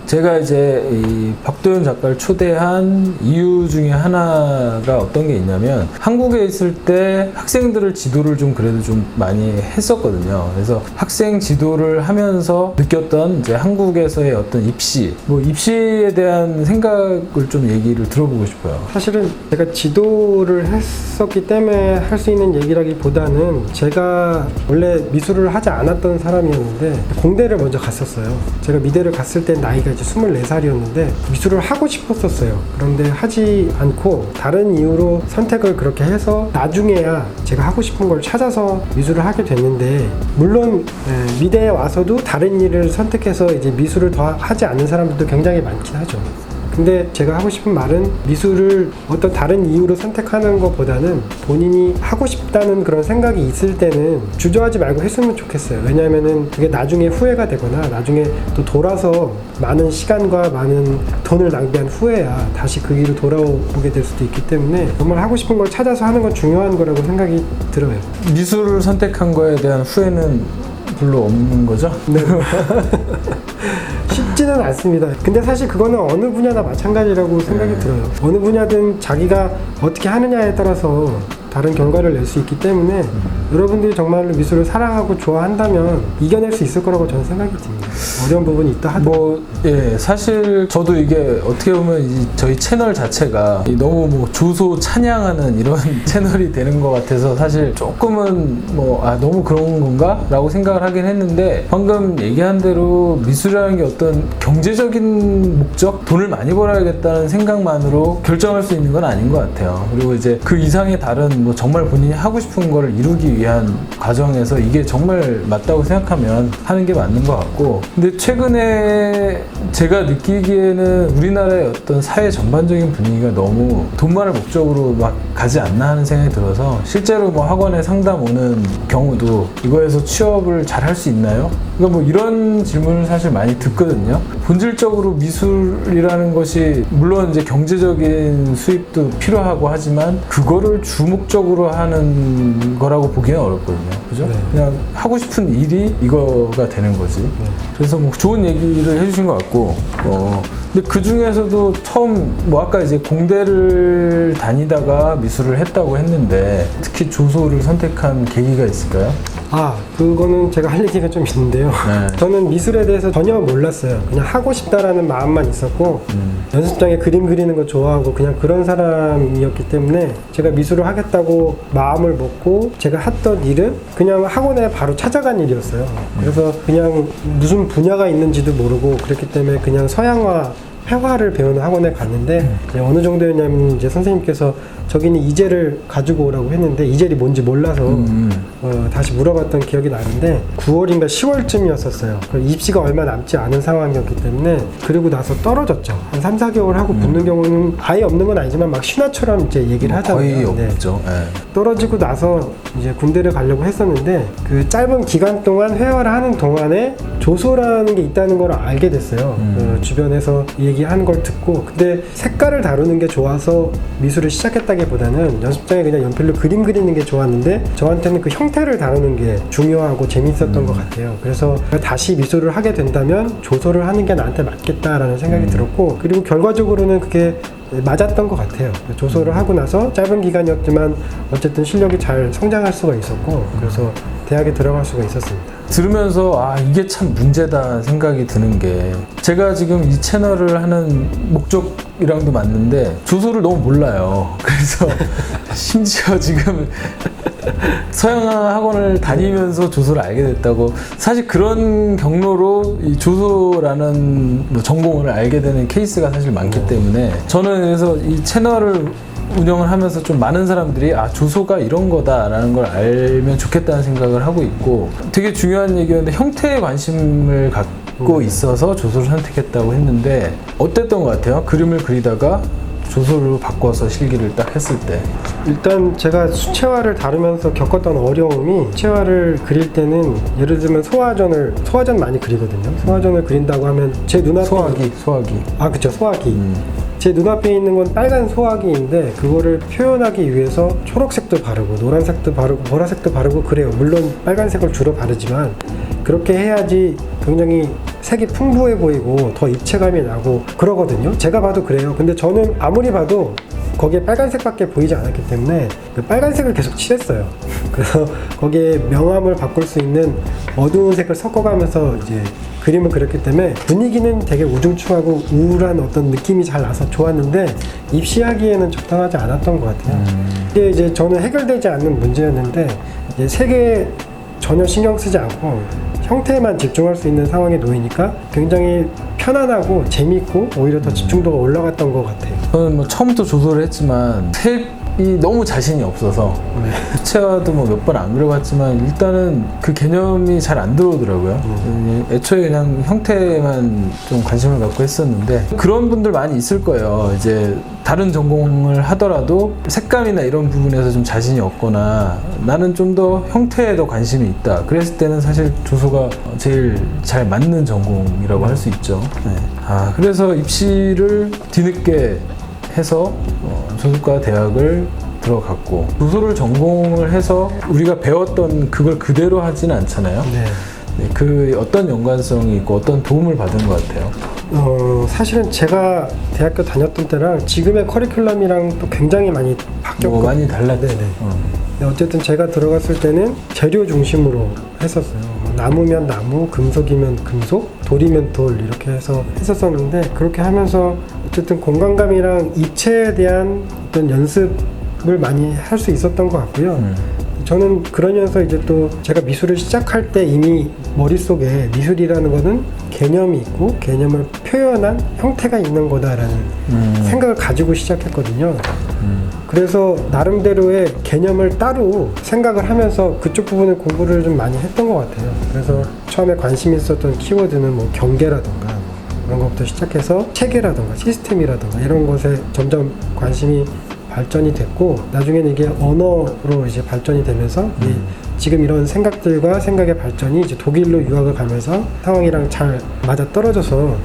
제가 이제 이 박도현 작가를 초대한 이유 중에 하나가 어떤 게 있냐면 한국에 있을 때 학생들을 지도를 좀 그래도 좀 많이 했었거든요. 그래서 학생 지도를 하면서 느꼈던 이제 한국에서의 어떤 입시에 대한 생각을 좀 얘기를 들어보고 싶어요. 사실은 제가 지도를 했었기 때문에 할 수 있는 얘기라기보다는 제가 원래 미술을 하지 않았던 사람이었는데 공대를 먼저 갔었어요. 제가 미대를 갔을 때 나이가 이제 24살이었는데 미술을 하고 싶었었어요. 그런데 하지 않고 다른 이유로 선택을 그렇게 해서 나중에야 제가 하고 싶은 걸 찾아서 미술을 하게 됐는데, 물론 미대에 와서도 다른 일을 선택해서 이제 미술을 더 하지 않는 사람들도 굉장히 많긴 하죠. 근데 제가 하고 싶은 말은 미술을 어떤 다른 이유로 선택하는 것보다는 본인이 하고 싶다는 그런 생각이 있을 때는 주저하지 말고 했으면 좋겠어요. 왜냐하면은 그게 나중에 후회가 되거나 나중에 또 돌아서 많은 시간과 많은 돈을 낭비한 후에야 다시 그 길로 돌아오게 될 수도 있기 때문에 정말 하고 싶은 걸 찾아서 하는 건 중요한 거라고 생각이 들어요. 미술을 선택한 거에 대한 후회는 별로 없는 거죠? 네. 쉽지는 않습니다. 근데 사실 그거는 어느 분야나 마찬가지라고 생각이 들어요. 어느 분야든 자기가 어떻게 하느냐에 따라서 다른 결과를 낼 수 있기 때문에 여러분들이 정말로 미술을 사랑하고 좋아한다면 이겨낼 수 있을 거라고 저는 생각이 듭니다. 어려운 부분이 있다 하더라도. 사실 저도 이게 어떻게 보면 저희 채널 자체가 너무 조소 찬양하는 이런 채널이 되는 것 같아서 사실 조금은 너무 그런 건가? 라고 생각을 하긴 했는데, 방금 얘기한 대로 미술이라는 게 어떤 경제적인 목적? 돈을 많이 벌어야겠다는 생각만으로 결정할 수 있는 건 아닌 것 같아요. 그리고 이제 그 이상의 다른 정말 본인이 하고 싶은 거를 이루기 위한 과정에서 이게 정말 맞다고 생각하면 하는 게 맞는 것 같고, 근데 최근에 제가 느끼기에는 우리나라의 어떤 사회 전반적인 분위기가 너무 돈만을 목적으로 막 가지 않나 하는 생각이 들어서, 실제로 학원에 상담 오는 경우도 이거에서 취업을 잘 할 수 있나요? 그러니까 이런 질문을 사실 많이 듣거든요. 본질적으로 미술이라는 것이 물론 이제 경제적인 수입도 필요하고 하지만 그거를 주목적으로 하는 거라고 보기는 어렵거든요. 그죠? 네. 그냥 하고 싶은 일이 이거가 되는 거지. 네. 그래서 좋은 얘기를 해주신 것 같고, 근데 그 중에서도 처음 아까 이제 공대를 다니다가 미술을 했다고 했는데 특히 조소를 선택한 계기가 있을까요? 그거는 제가 할 얘기가 좀 있는데요. 네. 저는 미술에 대해서 전혀 몰랐어요. 그냥 하고 싶다라는 마음만 있었고 연습장에 그림 그리는 거 좋아하고 그냥 그런 사람이었기 때문에 제가 미술을 하겠다고 마음을 먹고 제가 했던 일은 그냥 학원에 바로 찾아간 일이었어요. 그래서 그냥 무슨 분야가 있는지도 모르고 그랬기 때문에 그냥 서양화 회화를 배우는 학원에 갔는데 어느 정도였냐면 이제 선생님께서 저기는 이젤을 가지고 오라고 했는데 이젤이 뭔지 몰라서 다시 물어봤던 기억이 나는데 9월인가 10월쯤이었었어요. 입시가 얼마 남지 않은 상황이었기 때문에, 그리고 나서 떨어졌죠. 한 3, 4개월 하고 붙는 경우는 아예 없는 건 아니지만 막 신화처럼 이제 얘기를 하잖아요. 거의 없죠. 떨어지고 나서 이제 군대를 가려고 했었는데 그 짧은 기간 동안 회화를 하는 동안에 조소라는 게 있다는 걸 알게 됐어요. 주변에서 얘기하는 걸 듣고, 근데 색깔을 다루는 게 좋아서 미술을 시작했다기보다는 연습장에 그냥 연필로 그림 그리는 게 좋았는데 저한테는 그 형태를 다루는 게 중요하고 재밌었던 것 같아요. 그래서 다시 미술을 하게 된다면 조소를 하는 게 나한테 맞겠다라는 생각이 들었고, 그리고 결과적으로는 그게 맞았던 것 같아요. 조소를 하고 나서 짧은 기간이었지만 어쨌든 실력이 잘 성장할 수가 있었고, 그래서 대학에 들어갈 수가 있었습니다. 들으면서 이게 참 문제다 생각이 드는 게, 제가 지금 이 채널을 하는 목적이랑도 맞는데 조소를 너무 몰라요. 그래서 심지어 지금 서양화 학원을 다니면서 조소를 알게 됐다고, 사실 그런 경로로 이 조소라는 전공을 알게 되는 케이스가 사실 많기 때문에, 저는 그래서 이 채널을 운영을 하면서 좀 많은 사람들이 조소가 이런 거다라는 걸 알면 좋겠다는 생각을 하고 있고, 되게 중요한 얘기였는데 형태에 관심을 갖고 있어서 조소를 선택했다고 했는데 어땠던 것 같아요? 그림을 그리다가 조소로 바꿔서 실기를 딱 했을 때. 일단 제가 수채화를 다루면서 겪었던 어려움이, 수채화를 그릴 때는 예를 들면 소화전 많이 그리거든요. 소화전을 그린다고 하면 제 눈앞에 소화기 그쵸, 소화기. 제 눈앞에 있는 건 빨간 소화기인데 그거를 표현하기 위해서 초록색도 바르고 노란색도 바르고 보라색도 바르고 그래요. 물론 빨간색을 주로 바르지만 그렇게 해야지 굉장히 색이 풍부해 보이고 더 입체감이 나고 그러거든요. 제가 봐도 그래요. 근데 저는 아무리 봐도 거기에 빨간색밖에 보이지 않았기 때문에 그 빨간색을 계속 칠했어요. 그래서 거기에 명암을 바꿀 수 있는 어두운 색을 섞어가면서 이제 그림을 그렸기 때문에 분위기는 되게 우중충하고 우울한 어떤 느낌이 잘 나서 좋았는데 입시하기에는 적당하지 않았던 것 같아요. 이게 이제 저는 해결되지 않는 문제였는데 이제 색에 전혀 신경 쓰지 않고 형태에만 집중할 수 있는 상황에 놓이니까 굉장히 편안하고 재밌고 오히려 더 집중도가 올라갔던 것 같아요. 저는 뭐 처음부터 조소를 했지만 색이 너무 자신이 없어서 수채화도 뭐 몇 번 안 그려봤지만 일단은 그 개념이 잘 안 들어오더라고요. 애초에 그냥 형태에만 좀 관심을 갖고 했었는데 그런 분들 많이 있을 거예요. 이제 다른 전공을 하더라도 색감이나 이런 부분에서 좀 자신이 없거나 나는 좀 더 형태에 더 관심이 있다. 그랬을 때는 사실 조소가 제일 잘 맞는 전공이라고 할 수 있죠. 네. 그래서 입시를 뒤늦게 해서 조소과 대학을 들어갔고 조소를 전공을 해서 우리가 배웠던 그걸 그대로 하지는 않잖아요. 네. 네, 그 어떤 연관성이 있고 어떤 도움을 받은 것 같아요? 사실은 제가 대학교 다녔던 때랑 지금의 커리큘럼이랑 또 굉장히 많이 바뀌었고 많이 달랐죠. 네네. 어쨌든 제가 들어갔을 때는 재료 중심으로 했었어요. 나무면 나무, 금속이면 금속, 돌이면 돌 이렇게 해서 했었었는데 그렇게 하면서 어쨌든 공간감이랑 입체에 대한 어떤 연습을 많이 할 수 있었던 것 같고요. 저는 그러면서 이제 또 제가 미술을 시작할 때 이미 머릿속에 미술이라는 거는 개념이 있고 개념을 표현한 형태가 있는 거다라는 생각을 가지고 시작했거든요. 그래서 나름대로의 개념을 따로 생각을 하면서 그쪽 부분을 공부를 좀 많이 했던 것 같아요. 그래서 처음에 관심 있었던 키워드는 뭐 경계라던가 그런 것부터 시작해서 체계라던가 시스템이라던가 이런 것에 점점 관심이 발전이 됐고 나중에는 이게 언어로 이제 발전이 되면서 지금 이런 생각들과 생각의 발전이 이제 독일로 유학을 가면서 상황이랑 잘 맞아 떨어져서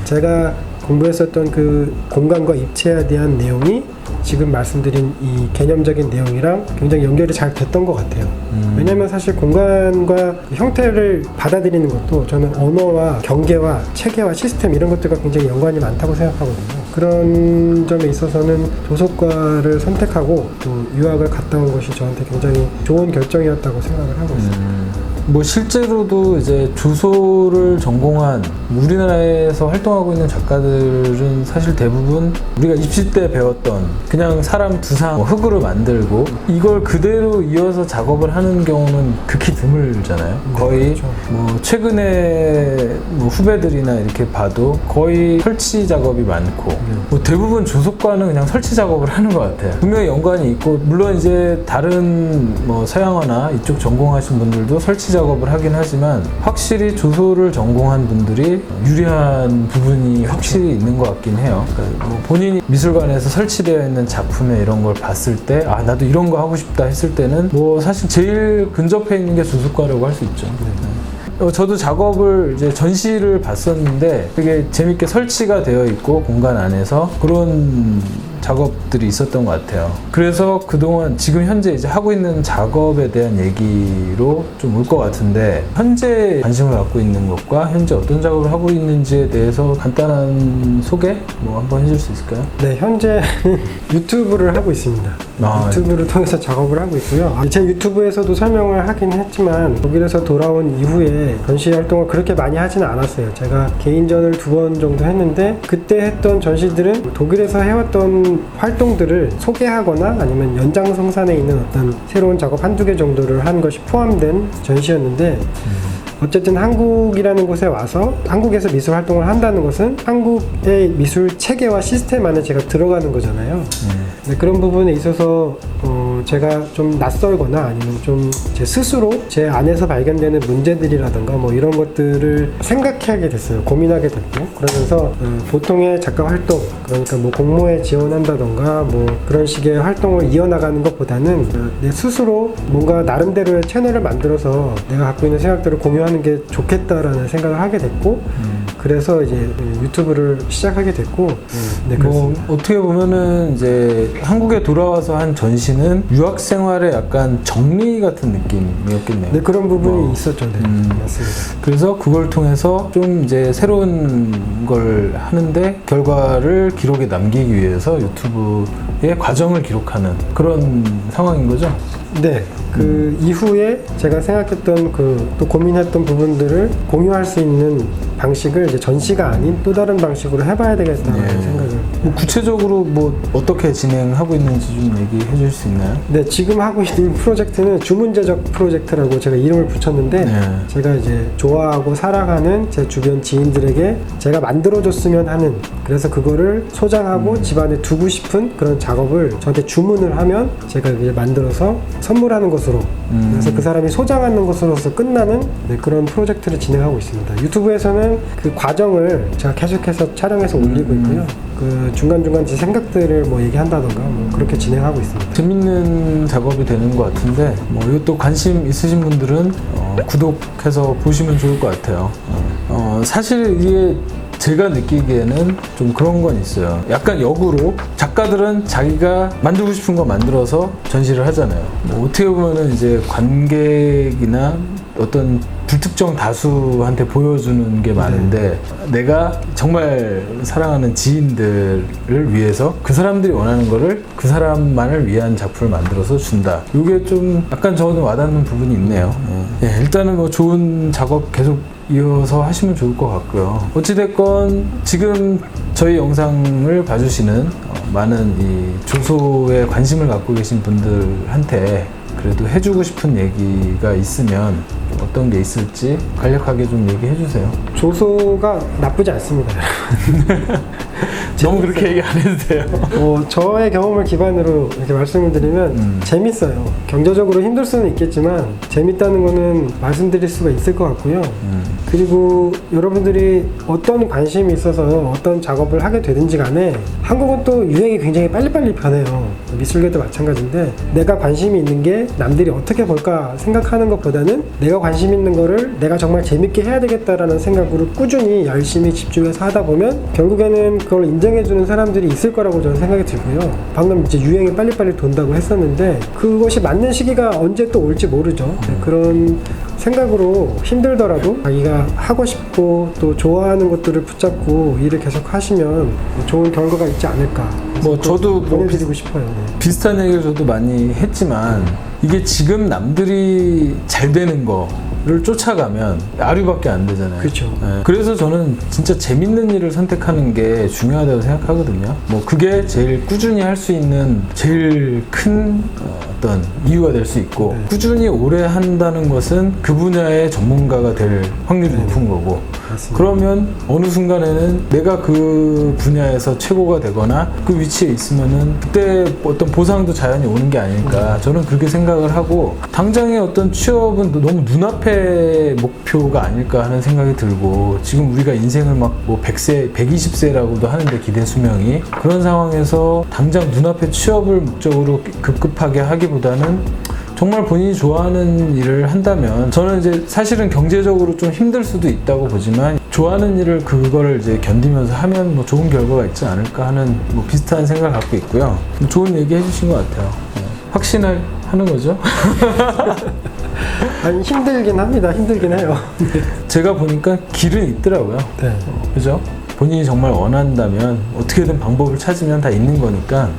제가 공부했었던 그 공간과 입체에 대한 내용이 지금 말씀드린 이 개념적인 내용이랑 굉장히 연결이 잘 됐던 것 같아요. 왜냐하면 사실 공간과 형태를 받아들이는 것도 저는 언어와 경계와 체계와 시스템 이런 것들과 굉장히 연관이 많다고 생각하거든요. 그런 점에 있어서는 도서과를 선택하고 또 유학을 갔다 온 것이 저한테 굉장히 좋은 결정이었다고 생각을 하고 있습니다. 뭐 실제로도 이제 주소를 전공한 우리나라에서 활동하고 있는 작가들은 사실 대부분 우리가 입시 때 배웠던 그냥 사람 두상 흙으로 만들고 이걸 그대로 이어서 작업을 하는 경우는 극히 드물잖아요. 거의 그렇죠. 뭐 최근에 뭐 후배들이나 이렇게 봐도 거의 설치 작업이 많고 뭐 대부분 주소과는 그냥 설치 작업을 하는 것 같아요. 분명히 연관이 있고 물론 이제 다른 뭐 서양화나 이쪽 전공하신 분들도 설치 작업을 하긴 하지만 확실히 조소를 전공한 분들이 유리한 부분이 확실히 있는 것 같긴 해요. 그러니까 뭐 본인이 미술관에서 설치되어 있는 작품에 이런 걸 봤을 때 나도 이런 거 하고 싶다 했을 때는 뭐 사실 제일 근접해 있는 게 조소과라고 할 수 있죠. 저도 작업을 이제 전시를 봤었는데 되게 재밌게 설치가 되어 있고 공간 안에서 그런 작업들이 있었던 것 같아요. 그래서 그동안 지금 현재 이제 하고 있는 작업에 대한 얘기로 좀 올 것 같은데 현재 관심을 갖고 있는 것과 현재 어떤 작업을 하고 있는지에 대해서 간단한 소개 뭐 한번 해줄 수 있을까요? 네, 현재 유튜브를 하고 있습니다. 유튜브를 통해서 작업을 하고 있고요. 제 유튜브에서도 설명을 하긴 했지만 독일에서 돌아온 이후에 전시 활동을 그렇게 많이 하지는 않았어요. 제가 개인전을 2번 정도 했는데 그때 했던 전시들은 독일에서 해왔던 활동들을 소개하거나 아니면 연장성산에 있는 어떤 새로운 작업 한두 개 정도를 한 것이 포함된 전시였는데 어쨌든 한국이라는 곳에 와서 한국에서 미술 활동을 한다는 것은 한국의 미술 체계와 시스템 안에 제가 들어가는 거잖아요. 근데 그런 부분에 있어서 제가 좀 낯설거나 아니면 좀 제 스스로 제 안에서 발견되는 문제들이라든가 뭐 이런 것들을 생각하게 됐어요. 고민하게 됐고 그러면서 보통의 작가 활동 그러니까 뭐 공모에 지원한다던가 뭐 그런 식의 활동을 이어나가는 것보다는 내 스스로 뭔가 나름대로의 채널을 만들어서 내가 갖고 있는 생각들을 공유하는 게 좋겠다라는 생각을 하게 됐고 그래서 이제 유튜브를 시작하게 됐고, 네, 뭐 그렇습니다. 어떻게 보면은 이제 한국에 돌아와서 한 전시는 유학 생활의 약간 정리 같은 느낌이었겠네요. 네, 그런 부분이 뭐, 있었죠. 네, 맞습니다. 그래서 그걸 통해서 좀 이제 새로운 걸 하는데 결과를 기록에 남기기 위해서 유튜브의 과정을 기록하는 그런 상황인 거죠. 네, 그 이후에 제가 생각했던 또 고민했던 부분들을 공유할 수 있는 방식을 이제 전시가 아닌 또 다른 방식으로 해봐야 되겠다는 예. 생각을. 뭐 구체적으로 뭐 어떻게 진행하고 있는지 좀 얘기해 주실 수 있나요? 네, 지금 하고 있는 프로젝트는 주문제적 프로젝트라고 제가 이름을 붙였는데, 네. 제가 이제 좋아하고 사랑하는 제 주변 지인들에게 제가 만들어줬으면 하는, 그래서 그거를 소장하고 집안에 두고 싶은 그런 작업을 저한테 주문을 하면 제가 이제 만들어서 선물하는 것으로, 그래서 그 사람이 소장하는 것으로서 끝나는, 네, 그런 프로젝트를 진행하고 있습니다. 유튜브에서는 그 과정을 제가 계속해서 촬영해서 올리고 있고요. 그 중간중간 제 생각들을 뭐 얘기한다던가 뭐 그렇게 진행하고 있습니다. 재밌는 작업이 되는 것 같은데 뭐 이것도 관심 있으신 분들은 구독해서 보시면 좋을 것 같아요. 사실 이게 제가 느끼기에는 좀 그런 건 있어요. 약간 역으로 작가들은 자기가 만들고 싶은 거 만들어서 전시를 하잖아요. 뭐 어떻게 보면은 이제 관객이나 어떤 불특정 다수한테 보여주는 게 많은데 내가 정말 사랑하는 지인들을 위해서 그 사람들이 원하는 거를 그 사람만을 위한 작품을 만들어서 준다. 이게 좀 약간 저는 와닿는 부분이 있네요. 예, 일단은 뭐 좋은 작업 계속 이어서 하시면 좋을 것 같고요. 어찌됐건 지금 저희 영상을 봐주시는 많은 이 조소에 관심을 갖고 계신 분들한테 그래도 해주고 싶은 얘기가 있으면 어떤 게 있을지 간략하게 좀 얘기해 주세요. 조소가 나쁘지 않습니다. 너무 그렇게 얘기 안 해도 돼요. 저의 경험을 기반으로 이렇게 말씀을 드리면 재밌어요. 경제적으로 힘들 수는 있겠지만 재밌다는 거는 말씀드릴 수가 있을 것 같고요. 그리고 여러분들이 어떤 관심이 있어서 어떤 작업을 하게 되든지 간에 한국은 또 유행이 굉장히 빨리빨리 변해요. 미술계도 마찬가지인데 내가 관심이 있는 게 남들이 어떻게 볼까 생각하는 것보다는 내가 관심 있는 거를 내가 정말 재밌게 해야 되겠다라는 생각으로 꾸준히 열심히 집중해서 하다 보면 결국에는 그걸 인정해주는 사람들이 있을 거라고 저는 생각이 들고요. 방금 이제 유행이 빨리빨리 돈다고 했었는데 그것이 맞는 시기가 언제 또 올지 모르죠. 그런 생각으로 힘들더라도 자기가 하고 싶고 또 좋아하는 것들을 붙잡고 일을 계속 하시면 좋은 결과가 있지 않을까. 뭐 저도 뭐 보내드리고 싶어요. 네. 비슷한 얘기를 저도 많이 했지만 이게 지금 남들이 잘 되는 거를 쫓아가면 아류밖에 안 되잖아요. 그렇죠. 예, 그래서 저는 진짜 재밌는 일을 선택하는 게 중요하다고 생각하거든요. 뭐 그게 제일 꾸준히 할 수 있는 제일 큰 어떤 이유가 될 수 있고 네. 꾸준히 오래 한다는 것은 그 분야의 전문가가 될 확률이 높은 거고 맞습니다. 그러면 어느 순간에는 내가 그 분야에서 최고가 되거나 그 위치에 있으면은 그때 어떤 보상도 자연히 오는 게 아닐까 저는 그렇게 생각을 하고 당장의 어떤 취업은 너무 눈앞의 목표가 아닐까 하는 생각이 들고 지금 우리가 인생을 막 뭐 100세, 120세라고도 하는데 기대 수명이 그런 상황에서 당장 눈앞의 취업을 목적으로 급급하게 하기보다는 정말 본인이 좋아하는 일을 한다면 저는 이제 사실은 경제적으로 좀 힘들 수도 있다고 보지만 좋아하는 일을 그거를 이제 견디면서 하면 뭐 좋은 결과가 있지 않을까 하는 뭐 비슷한 생각을 갖고 있고요. 좋은 얘기 해주신 것 같아요. 확신을 하는 거죠. 아니, 힘들긴 합니다. 힘들긴 해요. 제가 보니까 길은 있더라고요. 네. 그죠? 본인이 정말 원한다면 어떻게든 방법을 찾으면 다 있는 거니까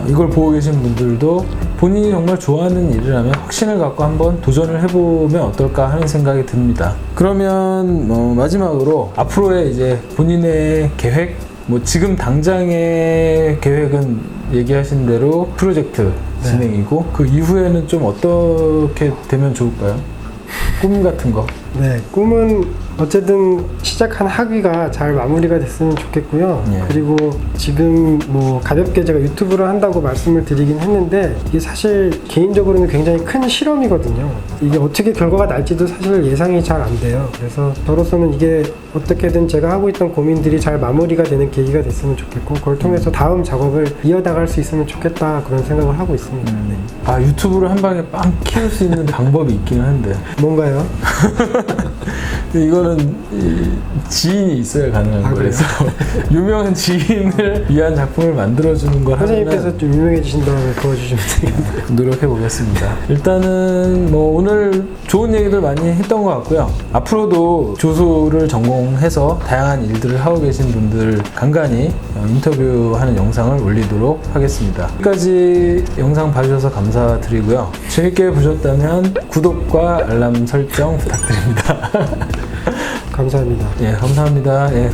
이걸 보고 계신 분들도 본인이 정말 좋아하는 일이라면 확신을 갖고 한번 도전을 해보면 어떨까 하는 생각이 듭니다. 그러면 마지막으로 앞으로의 이제 본인의 계획, 뭐 지금 당장의 계획은 얘기하신 대로 프로젝트 진행이고 그 이후에는 좀 어떻게 되면 좋을까요? 꿈 같은 거. 네, 꿈은 어쨌든 시작한 학위가 잘 마무리가 됐으면 좋겠고요. 예. 그리고 지금 뭐 가볍게 제가 유튜브를 한다고 말씀을 드리긴 했는데 이게 사실 개인적으로는 굉장히 큰 실험이거든요. 이게 어떻게 결과가 날지도 사실 예상이 잘 안 돼요. 그래서 저로서는 이게 어떻게든 제가 하고 있던 고민들이 잘 마무리가 되는 계기가 됐으면 좋겠고 그걸 통해서 다음 작업을 이어나갈 수 있으면 좋겠다 그런 생각을 하고 있습니다. 네. 아 유튜브를 한 방에 빵 키울 수 있는 방법이 있긴 한데 뭔가요? 이거 이거는 지인이 있어야 가능한 아, 거라서 유명한 지인을 위한 작품을 만들어주는 걸 선생님께서 하면 좀 유명해지신 다음에 도와주시면 되겠네요. 노력해 보겠습니다. 일단은 뭐 오늘 좋은 얘기들 많이 했던 것 같고요. 앞으로도 조소를 전공해서 다양한 일들을 하고 계신 분들 간간히 인터뷰하는 영상을 올리도록 하겠습니다. 여기까지 영상 봐주셔서 감사드리고요. 재밌게 보셨다면 구독과 알람 설정 부탁드립니다. 감사합니다. 예, 감사합니다. 예.